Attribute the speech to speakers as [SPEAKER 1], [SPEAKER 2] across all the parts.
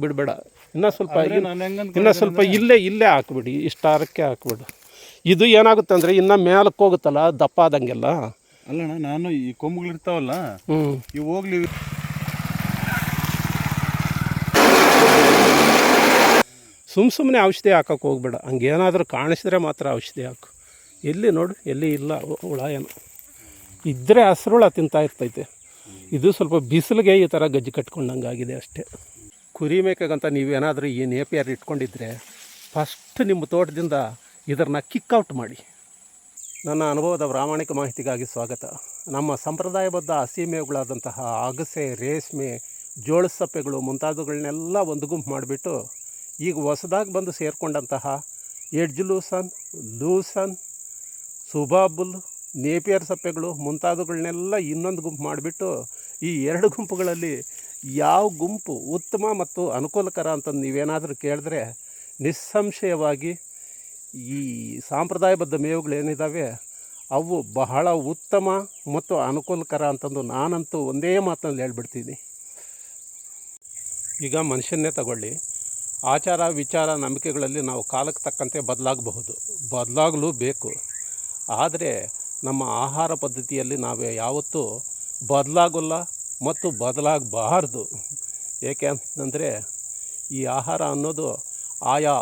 [SPEAKER 1] ಬಿಡಬೇಡ, ಇನ್ನೂ ಸ್ವಲ್ಪ ಇಲ್ಲೇ ಹಾಕ್ಬಿಡಿ, ಇಷ್ಟಾರಕ್ಕೆ ಹಾಕ್ಬಿಡು. ಇದು ಏನಾಗುತ್ತೆ ಅಂದರೆ ಇನ್ನು ಮೇಲಕ್ಕೆ ಹೋಗುತ್ತಲ್ಲ ದಪ್ಪ ಆದಂಗೆಲ್ಲ.
[SPEAKER 2] ಅಲ್ಲಣ್ಣ, ನಾನು ಈ ಕೊಂಬುಗಳಿರ್ತಾವಲ್ಲ ಇವು ಹೋಗ್ಲಿ.
[SPEAKER 1] ಸುಮ್ಮನೆ ಔಷಧಿ ಹಾಕೋಕೆ ಹೋಗ್ಬೇಡ. ಹಂಗೇನಾದರೂ ಕಾಣಿಸಿದ್ರೆ ಮಾತ್ರ ಔಷಧಿ ಹಾಕು. ಎಲ್ಲಿ ನೋಡು, ಎಲ್ಲಿ ಇಲ್ಲ ಹುಳ. ಏನು ಇದ್ದರೆ ಹಸ್ರುಳ ತಿಂತಾ ಇರ್ತೈತೆ. ಇದು ಸ್ವಲ್ಪ ಬಿಸಿಲಿಗೆ ಈ ಥರ ಗಜ್ಜಿ ಕಟ್ಕೊಂಡಂಗೆ ಆಗಿದೆ ಅಷ್ಟೇ. ಕುರಿ ಮೇಕೆಗಂತ ನೀವೇನಾದರೂ ಈ ನೇಪಿಯರ್ ಇಟ್ಕೊಂಡಿದ್ರೆ ಫಸ್ಟ್ ನಿಮ್ಮ ತೋಟದಿಂದ ಇದನ್ನು ಕಿಕ್ಔಟ್ ಮಾಡಿ. ನನ್ನ ಅನುಭವದ ಪ್ರಾಮಾಣಿಕ ಮಾಹಿತಿಗಾಗಿ ಸ್ವಾಗತ. ನಮ್ಮ ಸಂಪ್ರದಾಯಬದ್ಧ ಹಸಿ ಮೇವುಗಳಾದಂತಹ ಅಗಸೆ, ರೇಷ್ಮೆ, ಜೋಳದ ಸಪ್ಪೆಗಳು ಮುಂತಾದವುಗಳನ್ನೆಲ್ಲ ಒಂದು ಗುಂಪು ಮಾಡಿಬಿಟ್ಟು ಈಗ ಹೊಸದಾಗಿ ಬಂದು ಸೇರಿಕೊಂಡಂತಹ ಎಡ್ಜ್ ಲೂಸನ್, ಸುಬಾಬುಲ್, ನೇಪಿಯರ್ ಸಪ್ಪೆಗಳು ಮುಂತಾದವುಗಳನ್ನೆಲ್ಲ ಇನ್ನೊಂದು ಗುಂಪು ಮಾಡಿಬಿಟ್ಟು ಈ ಎರಡು ಗುಂಪುಗಳಲ್ಲಿ ಯಾವ ಗುಂಪು ಉತ್ತಮ ಮತ್ತು ಅನುಕೂಲಕರ ಅಂತ ನೀವೇನಾದರೂ ಕೇಳಿದ್ರೆ ನಿಸ್ಸಂಶಯವಾಗಿ ಈ ಸಾಂಪ್ರದಾಯಬದ್ಧ ಮೇವುಗಳೇನಿದ್ದಾವೆ ಅವು ಬಹಳ ಉತ್ತಮ ಮತ್ತು ಅನುಕೂಲಕರ ಅಂತಂದು ನಾನಂತೂ ಒಂದೇ ಮಾತಿನಲ್ಲಿ ಹೇಳ್ಬಿಡ್ತೀನಿ. ಈಗ ಮನುಷ್ಯನ್ನೇ ತಗೊಳ್ಳಿ, ಆಚಾರ ವಿಚಾರ ನಂಬಿಕೆಗಳಲ್ಲಿ ನಾವು ಕಾಲಕ್ಕೆ ತಕ್ಕಂತೆ ಬದಲಾಗಲೂ ಬೇಕು. ಆದರೆ ನಮ್ಮ ಆಹಾರ ಪದ್ಧತಿಯಲ್ಲಿ ನಾವು ಯಾವತ್ತೂ ಬದಲಾಗೋಲ್ಲ ಮತ್ತು ಬದಲಾಗಬಾರ್ದು. ಏಕೆ ಅಂತಂದರೆ ಈ ಆಹಾರ ಅನ್ನೋದು ಆಯಾ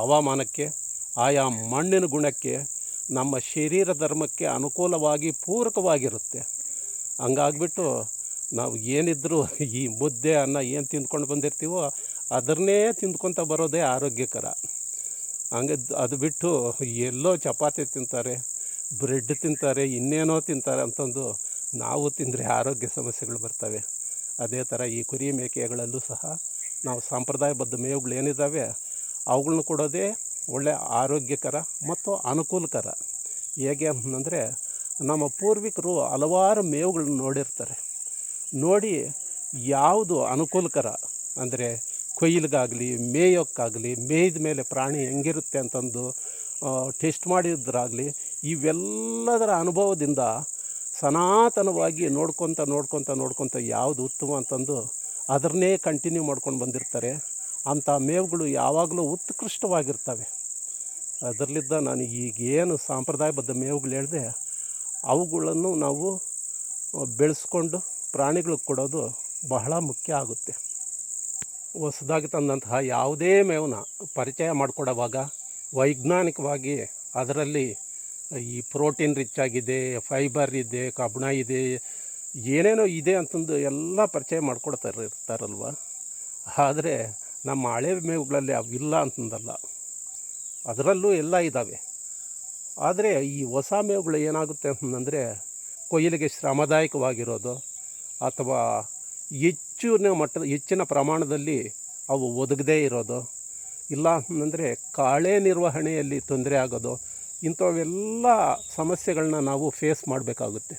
[SPEAKER 1] ಹವಾಮಾನಕ್ಕೆ, ಆಯಾ ಮಣ್ಣಿನ ಗುಣಕ್ಕೆ, ನಮ್ಮ ಶರೀರ ಧರ್ಮಕ್ಕೆ ಅನುಕೂಲವಾಗಿ ಪೂರಕವಾಗಿರುತ್ತೆ. ಹಂಗಾಗ್ಬಿಟ್ಟು ನಾವು ಏನಿದ್ರೂ ಈ ಮುದ್ದೆ ಅನ್ನ ಏನು ತಿಂದ್ಕೊಂಡು ಬಂದಿರ್ತೀವೋ ಅದನ್ನೇ ತಿಂದ್ಕೊತ ಬರೋದೇ ಆರೋಗ್ಯಕರ. ಹಂಗೆ ಅದು ಬಿಟ್ಟು ಎಲ್ಲೋ ಚಪಾತಿ ತಿಂತಾರೆ, ಬ್ರೆಡ್ ತಿಂತಾರೆ, ಇನ್ನೇನೋ ತಿಂತಾರೆ ಅಂತಂದು ನಾವು ತಿಂದರೆ ಆರೋಗ್ಯ ಸಮಸ್ಯೆಗಳು ಬರ್ತವೆ. ಅದೇ ಥರ ಈ ಕುರಿ ಮೇಕೆಗಳಲ್ಲೂ ಸಹ ನಾವು ಸಾಂಪ್ರದಾಯಬದ್ಧ ಮೇವುಗಳು ಏನಿದ್ದಾವೆ ಅವುಗಳನ್ನ ಕೊಡೋದೇ ಒಳ್ಳೆಯ ಆರೋಗ್ಯಕರ ಮತ್ತು ಅನುಕೂಲಕರ. ಹೇಗೆ ಅಂತಂದರೆ ನಮ್ಮ ಪೂರ್ವಿಕರು ಹಲವಾರು ಮೇವುಗಳನ್ನ ನೋಡಿರ್ತಾರೆ. ನೋಡಿ ಯಾವುದು ಅನುಕೂಲಕರ ಅಂದರೆ ಕೊಯ್ಲಿಗಾಗಲಿ ಮೇಯೋಕ್ಕಾಗಲಿ, ಮೇಯ್ದ ಮೇಲೆ ಪ್ರಾಣಿ ಹೆಂಗಿರುತ್ತೆ ಅಂತಂದು ಟೆಸ್ಟ್ ಮಾಡಿದ್ರಾಗಲಿ, ಇವೆಲ್ಲದರ ಅನುಭವದಿಂದ ಸನಾತನವಾಗಿ ನೋಡ್ಕೊತ ಯಾವುದು ಉತ್ತಮ ಅಂತಂದು ಅದನ್ನೇ ಕಂಟಿನ್ಯೂ ಮಾಡ್ಕೊಂಡು ಬಂದಿರ್ತಾರೆ. ಅಂಥ ಮೇವುಗಳು ಯಾವಾಗಲೂ ಉತ್ಕೃಷ್ಟವಾಗಿರ್ತವೆ. ಅದರಲ್ಲಿದ್ದ ನಾನು ಈಗೇನು ಸಾಂಪ್ರದಾಯಬದ್ಧ ಮೇವುಗಳು ಹೇಳಿದೆ ಅವುಗಳನ್ನು ನಾವು ಬೆಳೆಸ್ಕೊಂಡು ಪ್ರಾಣಿಗಳಿಗೆ ಕೊಡೋದು ಬಹಳ ಮುಖ್ಯ ಆಗುತ್ತೆ. ಹೊಸದಾಗಿ ತಂದಂತಹ ಯಾವುದೇ ಮೇವನ್ನ ಪರಿಚಯ ಮಾಡಿಕೊಡುವಾಗ ವೈಜ್ಞಾನಿಕವಾಗಿ ಅದರಲ್ಲಿ ಈ ಪ್ರೋಟೀನ್ ರಿಚ್ ಆಗಿದೆ, ಫೈಬರ್ ಇದೆ, ಕಬ್ಬಿಣ ಇದೆ, ಏನೇನೋ ಇದೆ ಅಂತಂದು ಎಲ್ಲ ಪರಿಚಯ ಇರ್ತಾರಲ್ವ. ಆದರೆ ನಮ್ಮ ಹಳೆ ಮೇವುಗಳಲ್ಲಿ ಅವಿಲ್ಲ ಅಂತಂದಲ್ಲ, ಅದರಲ್ಲೂ ಎಲ್ಲ ಇದ್ದಾವೆ. ಆದರೆ ಈ ಹೊಸ ಮೇವುಗಳು ಏನಾಗುತ್ತೆ ಅಂತಂದರೆ ಕೊಯ್ಲಿಗೆ ಶ್ರಮದಾಯಕವಾಗಿರೋದು ಅಥವಾ ಹೆಚ್ಚಿನ ಪ್ರಮಾಣದಲ್ಲಿ ಅವು ಒದಗದೇ ಇರೋದು, ಇಲ್ಲ ಅಂತಂದರೆ ಕಾಳೆ ನಿರ್ವಹಣೆಯಲ್ಲಿ ತೊಂದರೆ ಆಗೋದು, ಇಂಥವೆಲ್ಲ ಸಮಸ್ಯೆಗಳನ್ನ ನಾವು ಫೇಸ್ ಮಾಡಬೇಕಾಗುತ್ತೆ.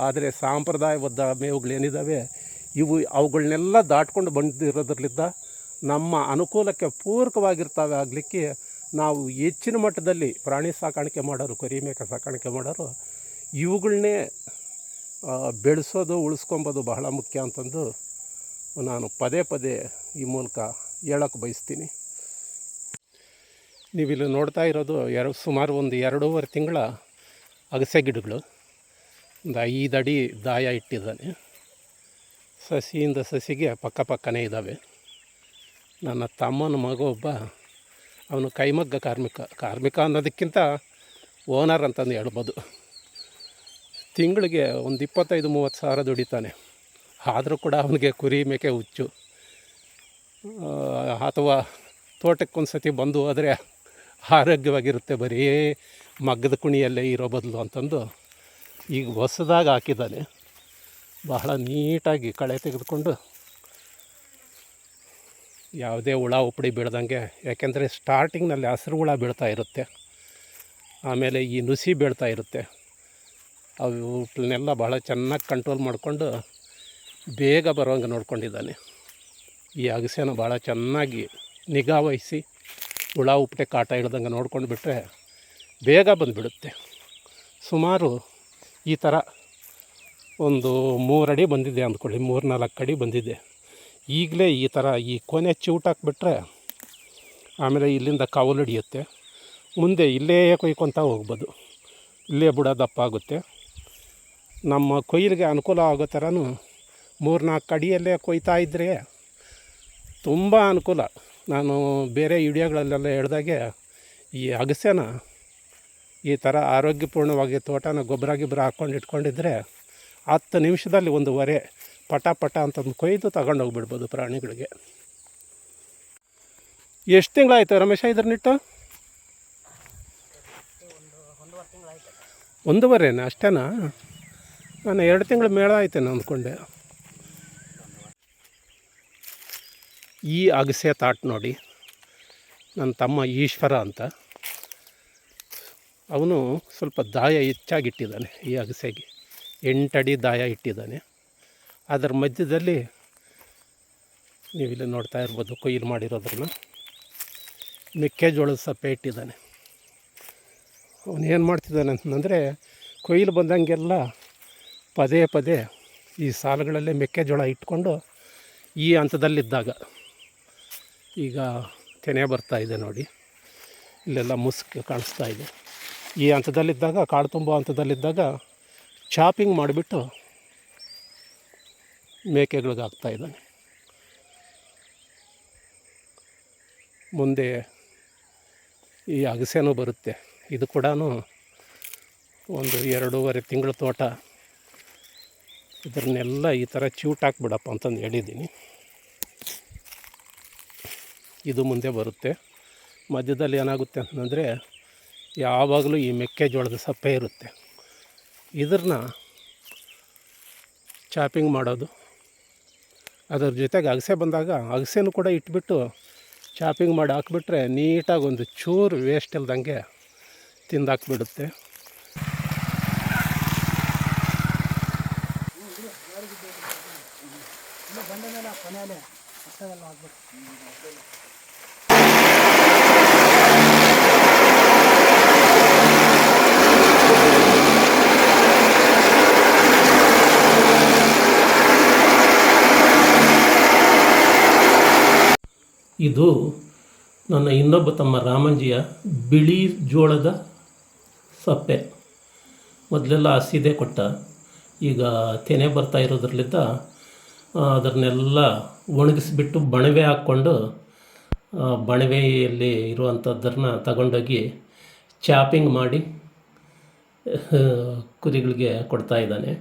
[SPEAKER 1] ಆದರೆ ಸಾಂಪ್ರದಾಯಬದ್ಧ ಮೇವುಗಳೇನಿದ್ದಾವೆ ಅವುಗಳನ್ನೆಲ್ಲ ದಾಟ್ಕೊಂಡು ಬಂದಿರೋದ್ರಲ್ಲಿದ್ದ ನಮ್ಮ ಅನುಕೂಲಕ್ಕೆ ಪೂರಕವಾಗಿರ್ತವೆ. ಆಗಲಿಕ್ಕೆ ನಾವು ಹೆಚ್ಚಿನ ಮಟ್ಟದಲ್ಲಿ ಪ್ರಾಣಿ ಸಾಕಾಣಿಕೆ ಮಾಡೋರು, ಕುರಿ ಮೇಕೆ ಸಾಕಾಣಿಕೆ ಮಾಡೋರು ಇವುಗಳನ್ನೇ ಬೆಳೆಸೋದು, ಉಳಿಸ್ಕೊಬೋದು ಬಹಳ ಮುಖ್ಯ ಅಂತಂದು ನಾನು ಪದೇ ಈ ಮೂಲಕ ಹೇಳೋಕ್ಕೆ ಬಯಸ್ತೀನಿ. ನೀವಿಲ್ಲಿ ನೋಡ್ತಾ ಇರೋದು ಸುಮಾರು ಒಂದು 2.5 ತಿಂಗಳ ಅಗಸೆ ಗಿಡಗಳು. ಒಂದು 5 ಅಡಿ ದಾಯ ಇಟ್ಟಿದ್ದಾನೆ. ಸಸಿಯಿಂದ ಸಸಿಗೆ ಪಕ್ಕನೇ ಇದ್ದಾವೆ. ನನ್ನ ತಮ್ಮನ ಮಗ ಒಬ್ಬ, ಅವನು ಕೈಮಗ್ಗ ಕಾರ್ಮಿಕ ಅನ್ನೋದಕ್ಕಿಂತ ಓನರ್ ಅಂತಂದು ಹೇಳ್ಬೋದು. ತಿಂಗಳಿಗೆ ಒಂದು 25-30 ಸಾವಿರ ದುಡಿತಾನೆ. ಆದರೂ ಕೂಡ ಅವನಿಗೆ ಕುರಿ ಮೇಕೆ ಹುಚ್ಚು. ಅಥವಾ ತೋಟಕ್ಕೊಂದು ಸತಿ ಬಂದು ಹೋದರೆ ಆರೋಗ್ಯವಾಗಿರುತ್ತೆ, ಬರೀ ಮಗ್ಗದ ಕುಣಿಯಲ್ಲೇ ಇರೋ ಬದಲು ಅಂತಂದು ಈಗ ಹೊಸದಾಗಿ ಹಾಕಿದ್ದಾನೆ. ಬಹಳ ನೀಟಾಗಿ ಕಳೆ ತೆಗೆದುಕೊಂಡು ಯಾವುದೇ ಹುಳ ಉಪ್ಪಡಿ ಬೀಳ್ದಂಗೆ, ಯಾಕೆಂದರೆ ಸ್ಟಾರ್ಟಿಂಗ್ನಲ್ಲಿ ಹಸಿರು ಹುಳ ಬೀಳ್ತಾ ಇರುತ್ತೆ, ಆಮೇಲೆ ಈ ನುಸಿ ಬೀಳ್ತಾ ಇರುತ್ತೆ. ಅವನ್ನೆಲ್ಲ ಭಾಳ ಚೆನ್ನಾಗಿ ಕಂಟ್ರೋಲ್ ಮಾಡಿಕೊಂಡು ಬೇಗ ಬರೋಂಗೆ ನೋಡ್ಕೊಂಡಿದ್ದಾನೆ. ಈ ಅಗಸೆನ ಭಾಳ ಚೆನ್ನಾಗಿ ನಿಗಾ ವಹಿಸಿ ಹುಳ ಉಪ್ಪಟೆ ಕಾಟ ಹಿಡ್ದಂಗೆ ನೋಡ್ಕೊಂಡು ಬಿಟ್ಟರೆ ಬೇಗ ಬಂದುಬಿಡುತ್ತೆ. ಸುಮಾರು ಈ ಥರ ಒಂದು 3 ಅಡಿ ಬಂದಿದೆ ಅಂದ್ಕೊಳ್ಳಿ, 3-4 ಅಡಿ ಬಂದಿದೆ. ಈಗಲೇ ಈ ಥರ ಈ ಕೊನೆ ಚಿವುಟಾಕ್ಬಿಟ್ರೆ ಆಮೇಲೆ ಇಲ್ಲಿಂದ ಕವಲು ಹಿಡಿಯುತ್ತೆ. ಮುಂದೆ ಇಲ್ಲೇ ಕೊಯ್ಕೊತ ಹೋಗ್ಬೋದು, ಇಲ್ಲೇ ಬುಡ ದಪ್ಪ ಆಗುತ್ತೆ. ನಮ್ಮ ಕೊಯ್ಲಿಗೆ ಅನುಕೂಲ ಆಗೋ ಥರನೂ 3-4 ಅಡಿಯಲ್ಲೇ ಕೊಯ್ತಾ ಇದ್ದರೆ ತುಂಬ ಅನುಕೂಲ. ನಾನು ಬೇರೆ ವಿಡಿಯೋಗಳಲ್ಲೆಲ್ಲ ಹೇಳ್ದಾಗೆ ಈ ಅಗಸೆನ ಈ ಥರ ಆರೋಗ್ಯಪೂರ್ಣವಾಗಿ ತೋಟನ ಗೊಬ್ಬರ ಹಾಕ್ಕೊಂಡು ಇಟ್ಕೊಂಡಿದ್ರೆ 10 ನಿಮಿಷದಲ್ಲಿ ಒಂದು ಹೊರೆ ಪಟ ಅಂತಂದು ಕೊಯ್ದು ತಗೊಂಡೋಗ್ಬಿಡ್ಬೋದು ಪ್ರಾಣಿಗಳಿಗೆ. ಎಷ್ಟು ತಿಂಗಳಾಯ್ತು ರಮೇಶ ಇದ್ರನ್ನಿಟ್ಟು? 1.5 ಅಷ್ಟೇನಾ? ನಾನು 2 ತಿಂಗಳ ಮೇಳ ಆಯ್ತೇನೆ ಅಂದ್ಕೊಂಡೆ. ಈ ಅಗಸೆ ತಾಟ್ ನೋಡಿ, ನನ್ನ ತಮ್ಮ ಈಶ್ವರ ಅಂತ, ಅವನು ಸ್ವಲ್ಪ ದಾಯ ಹೆಚ್ಚಾಗಿಟ್ಟಿದ್ದಾನೆ. ಈ ಅಗಸೆಗೆ 8 ಅಡಿ ದಾಯ ಇಟ್ಟಿದ್ದಾನೆ. ಅದರ ಮಧ್ಯದಲ್ಲಿ ನೀವಿಲ್ಲಿ ನೋಡ್ತಾ ಇರ್ಬೋದು ಕೊಯ್ಲು ಮಾಡಿರೋದ್ರನ್ನ ಮೆಕ್ಕೆಜೋಳದ ಸಪ್ಪೆ ಇಟ್ಟಿದ್ದಾನೆ. ಅವನು ಏನು ಮಾಡ್ತಿದ್ದಾನೆ ಅಂತಂದರೆ ಕೊಯ್ಲು ಬಂದಂಗೆಲ್ಲ ಪದೇ ಈ ಸಾಲುಗಳಲ್ಲೇ ಮೆಕ್ಕೆಜೋಳ ಇಟ್ಕೊಂಡು ಈ ಹಂತದಲ್ಲಿದ್ದಾಗ, ಈಗ ತೆನೆ ಬರ್ತಾಯಿದೆ ನೋಡಿ, ಇಲ್ಲೆಲ್ಲ ಮುಸ್ಕು ಕಾಣಿಸ್ತಾ ಇದೆ. ಈ ಹಂತದಲ್ಲಿದ್ದಾಗ, ಕಾಡು ತುಂಬ ಹಂತದಲ್ಲಿದ್ದಾಗ ಚಾಪಿಂಗ್ ಮಾಡಿಬಿಟ್ಟು ಮೇಕೆಗಳಿಗೆ ಹಾಕ್ತಾಯಿದ್ದಾನೆ. ಮುಂದೆ ಈ ಅಗಸೆನೂ ಬರುತ್ತೆ. ಇದು ಕೂಡ ಒಂದು 2.5 ತಿಂಗಳ ತೋಟ. ಇದನ್ನೆಲ್ಲ ಈ ಥರ ಚಿವುಟಾಕ್ಬಿಡಪ್ಪ ಅಂತಂದು ಹೇಳಿದ್ದೀನಿ. ಇದು ಮುಂದೆ ಬರುತ್ತೆ. ಮಧ್ಯದಲ್ಲಿ ಏನಾಗುತ್ತೆ ಅಂತಂದರೆ ಯಾವಾಗಲೂ ಈ ಮೆಕ್ಕೆಜೋಳದ ಸಪ್ಪೆ ಇರುತ್ತೆ. ಇದನ್ನ ಚಾಪಿಂಗ್ ಮಾಡೋದು, ಅದರ ಜೊತೆಗೆ ಅಗಸೆ ಬಂದಾಗ ಅಗಸೆನೂ ಕೂಡ ಇಟ್ಬಿಟ್ಟು ಚಾಪಿಂಗ್ ಮಾಡಿ ಹಾಕ್ಬಿಟ್ರೆ ನೀಟಾಗಿ ಒಂದು ಚೂರು ವೇಸ್ಟ್ ಇಲ್ದಂಗೆ ತಿಂದಾಕ್ಬಿಡುತ್ತೆ. ಇದು ನನ್ನ ಇನ್ನೊಬ್ಬ ತಮ್ಮ ರಾಮಂಜಿಯ ಬಿಳಿ ಜೋಳದ ಸಪ್ಪೆ. ಮೊದಲೆಲ್ಲ ಹಸಿದೆ ಕೊಟ್ಟ, ಈಗ ತೆನೆ ಬರ್ತಾ ಇರೋದ್ರಲ್ಲಿದ್ದ ಅದನ್ನೆಲ್ಲ ಒಣಗಿಸ್ಬಿಟ್ಟು ಬಣವೆ ಹಾಕ್ಕೊಂಡು ಬಣವೆಯಲ್ಲಿ ಇರುವಂಥದ್ದನ್ನು ತಗೊಂಡೋಗಿ ಚಾಪಿಂಗ್ ಮಾಡಿ ಕುರಿಗಳಿಗೆ ಕೊಡ್ತಾ ಇದ್ದಾನೆ.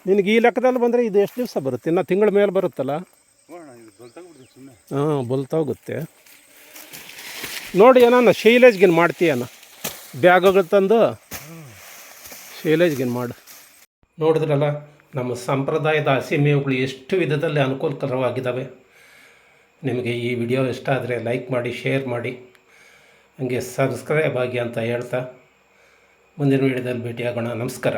[SPEAKER 1] ನಿನಗೆ ಈ ಲೆಕ್ಕದಲ್ಲಿ ಬಂದರೆ ಇದು ಎಷ್ಟು ದಿವಸ ಬರುತ್ತೆ? ಇನ್ನು ತಿಂಗಳ ಮೇಲೆ ಬರುತ್ತಲ್ಲ? ಹಾಂ, ಬಲ್ತೋಗುತ್ತೆ ನೋಡಿ. ಏನಾನ ಶೈಲೇಜ್ಗಿನ್ ಮಾಡ್ತೀಯನ, ಬ್ಯಾಗ್ಗಳು ತಂದು ಶೈಲೇಜ್ಗಿನ್ ಮಾಡು. ನೋಡಿದ್ರಲ್ಲ ನಮ್ಮ ಸಂಪ್ರದಾಯದ ಹಸಿ ಮೇವುಗಳು ಎಷ್ಟು ವಿಧದಲ್ಲಿ ಅನುಕೂಲಕರವಾಗಿದ್ದಾವೆ. ನಿಮಗೆ ಈ ವಿಡಿಯೋ ಇಷ್ಟ ಆದರೆ ಲೈಕ್ ಮಾಡಿ, ಶೇರ್ ಮಾಡಿ, ಹಾಗೆ ಸಬ್ಸ್ಕ್ರೈಬ್ ಆಗಿ ಅಂತ ಹೇಳ್ತಾ ಮುಂದಿನ ವಿಡಿಯೋದಲ್ಲಿ ಭೇಟಿಯಾಗೋಣ. ನಮಸ್ಕಾರ.